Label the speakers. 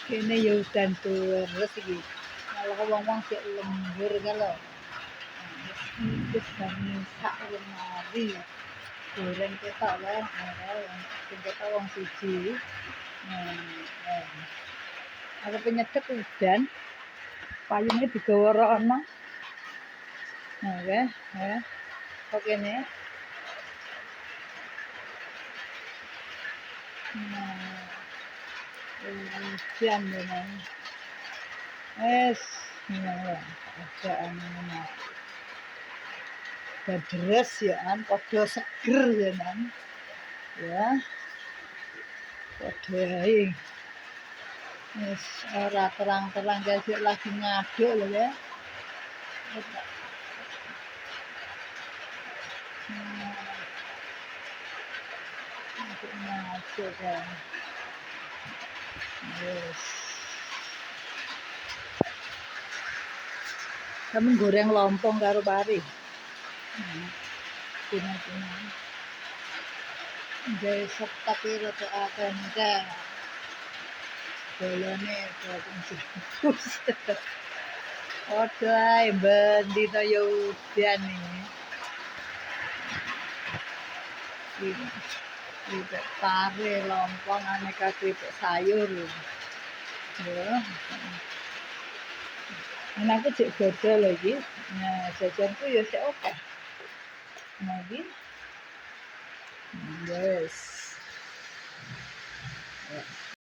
Speaker 1: Kene ya udan terus iki. Malah wong-wong sik lembur kan lho. Wis sak lemari. Goreng ketok wae, sing ketok wong siji. Aku penyedek udan, payungnya digawa rono. Oke nih. Udan memang. Ada anu. Deres ya kan, padha seger ya kan. Ya. Padha ae. Wis ora terang-terang gesek lagi ngaduk lho ya. Ngaduk kan. Wis. Kamu goreng lompong karo pari. Tuna-tuna. Gawe sop tapi rada akeh nek. Bolone daging jebus. Padha ae bendina ya udan iki. Kripik pare, lompong, aneka kripik sayur. Ya. Anakku cek dodol lagi. Nah, jajanku ya sik akeh. Nah, iki. Yes.